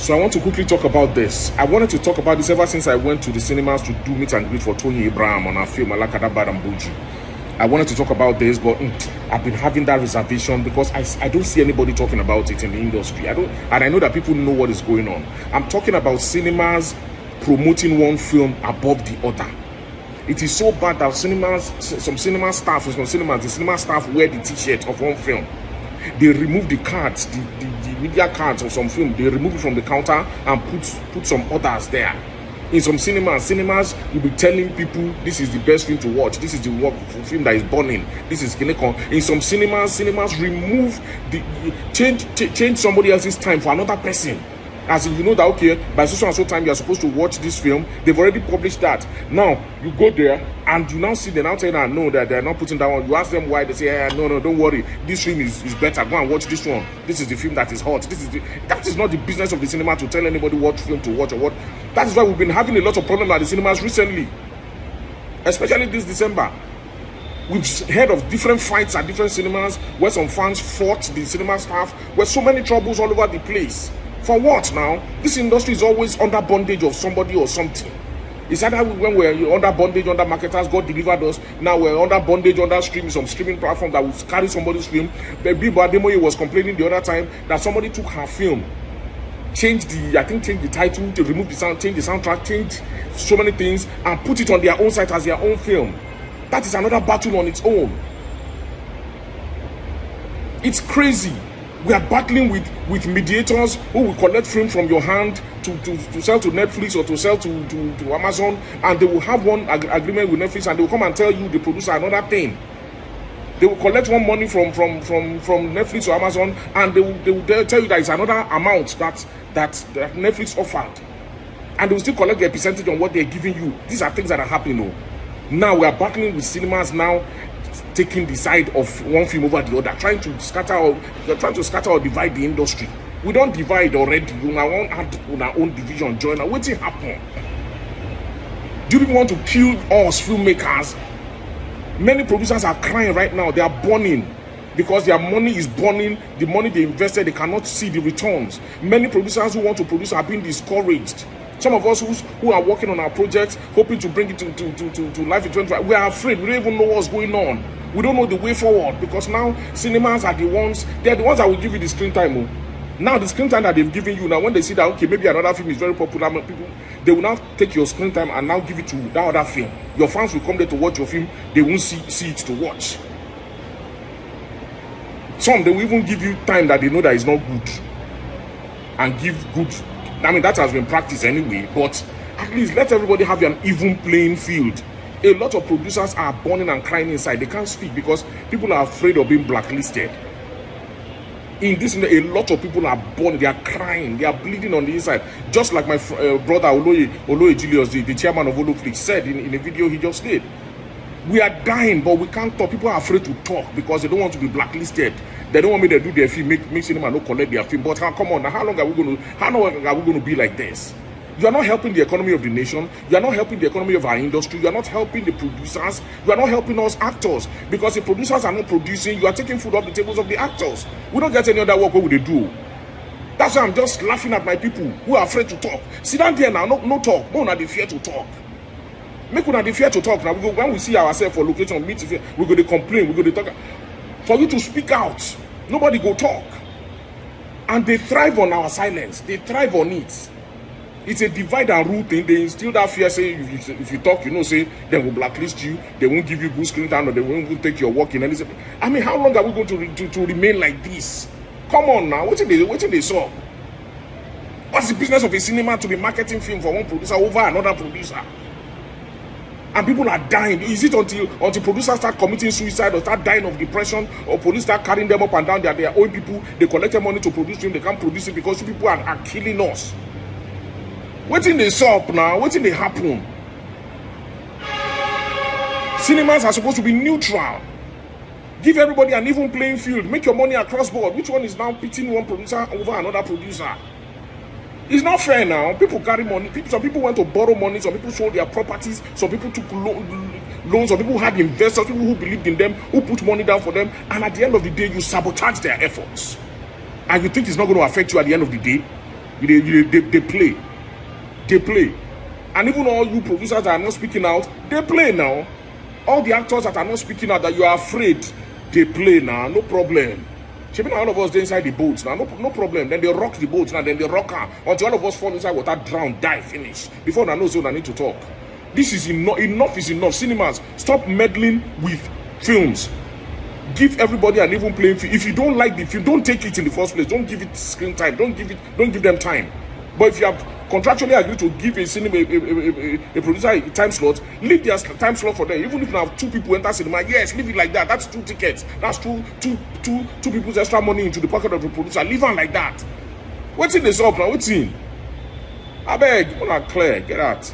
So I want to quickly talk about this. I wanted to talk about this ever since I went to the cinemas to do meet and greet for Tony Abraham on our film Alakada Badambuji. I wanted to talk about this, but I've been having that reservation because I don't see anybody talking about it in the industry. I know that people know what is going on. I'm talking about cinemas promoting one film above the other. It is so bad that some cinema staff wear the t-shirt of one film. They remove the cards, the media cards of some film. They remove it from the counter and put some others there. In some cinemas will be telling people this is the best film to watch. This is the film that is burning. This is Kinekon. In some cinemas remove change somebody else's time for another person. As in, you know that, okay, by so and so time you are supposed to watch this film. They've already published that. Now you go there and you now see they now tell you, no, that they're not putting that one. You ask them why, they say, no, don't worry, this film is better, go and watch this one. This is the film that is hot. That is not the business of the cinema to tell anybody what film to watch or what. That is why we've been having a lot of problems at the cinemas recently, especially this December. We've heard of different fights at different cinemas where some fans fought the cinema staff, where so many troubles all over the place. For what now? This industry is always under bondage of somebody or something. It's either when we're under bondage, under marketers, God delivered us. Now we're under bondage, under some streaming platform that will carry somebody's film. Baby Bademoye was complaining the other time that somebody took her film, changed the title, to remove the sound, change the soundtrack, change so many things, and put it on their own site as their own film. That is another battle on its own. It's crazy. We are battling with mediators who will collect film from your hand to sell to Netflix or to sell to Amazon, and they will have one agreement with Netflix, and they will come and tell you, the producer, another thing. They will collect one money from Netflix or Amazon, and they will tell you that it's another amount that Netflix offered, and they will still collect their percentage on what they're giving you. These are things that are happening. Now we are battling with cinemas now, taking the side of one film over the other, trying to scatter or divide the industry. We don't divide already. You now want our own division join. Now what's it happen? Do you want to kill us filmmakers? Many producers are crying right now. They are burning because their money is burning. The money they invested, they cannot see the returns. Many producers who want to produce are being discouraged. Some of us who are working on our projects, hoping to bring it to life in 25, we are afraid. We don't even know what's going on. We don't know the way forward because now cinemas are the ones, they're the ones that will give you the screen time. Now the screen time that they've given you, now when they see that, okay, maybe another film is very popular, people, they will now take your screen time and now give it to that other film. Your fans will come there to watch your film, they won't see it to watch. Some, they will even give you time that they know that is not good and give good. I mean, that has been practiced anyway, but at least let everybody have an even playing field. A lot of producers are burning and crying inside. They can't speak because people are afraid of being blacklisted. In this, a lot of people are burning, they are crying, they are bleeding on the inside. Just like my brother Oloye Julius, the chairman of Oloflix, said in a video he just did. We are dying, but we can't talk. People are afraid to talk because they don't want to be blacklisted. They don't want me to do their film, make cinema no collect their film. But come on, now how long are we going to be like this? You are not helping the economy of the nation. You are not helping the economy of our industry. You are not helping the producers. You are not helping us actors. Because the producers are not producing, you are taking food off the tables of the actors. We don't get any other work. What would they do? That's why I'm just laughing at my people who are afraid to talk. Sit down there now, no talk. No, not the fear to talk. Make una the fear to talk. Now when we see ourselves for location, we go to complain, we go to talk. For you to speak out, nobody go talk. And they thrive on our silence. They thrive on it. It's a divide and rule thing. They instill that fear, say if you talk, say they will blacklist you, they won't give you good screen time, or they won't even take your work in. I mean, how long are we going to remain like this? Come on now, what's they saw? What's the business of a cinema to be marketing film for one producer over another producer? And people are dying. Is it until producers start committing suicide or start dying of depression, or police start carrying them up and down? They are their own people. They collected money to produce film. They can't produce it because you people are killing us. What in they stop now? What in they happen? Cinemas are supposed to be neutral. Give everybody an even playing field. Make your money across board. Which one is now pitting one producer over another producer? It's not fair now. People carry money. Some people went to borrow money. Some people sold their properties. Some people took loans. Some people had investors, people who believed in them, who put money down for them. And at the end of the day, you sabotage their efforts. And you think it's not going to affect you at the end of the day? They play. They play. And even all you producers that are not speaking out, they play now. All the actors that are not speaking out, that you are afraid, they play now. No problem. Shipping all of us they inside the boats now, no problem. Then they rock the boats now, then they rock her until all of us fall inside water, drown, die, finish. Before I know, so I need to talk. This is enough. Enough is enough. Cinemas, stop meddling with films. Give everybody an even playing field. If you don't like the film, don't take it in the first place. Don't give it screen time. Don't give them time. But if you have contractually agreed to give a producer a time slot, leave their time slot for them. Even if you have 2 people enter cinema, yes, leave it like that. That's 2 tickets. That's two people's extra money into the pocket of the producer. Leave it like that. What's in this up now? What's in? I beg, clear. Get out.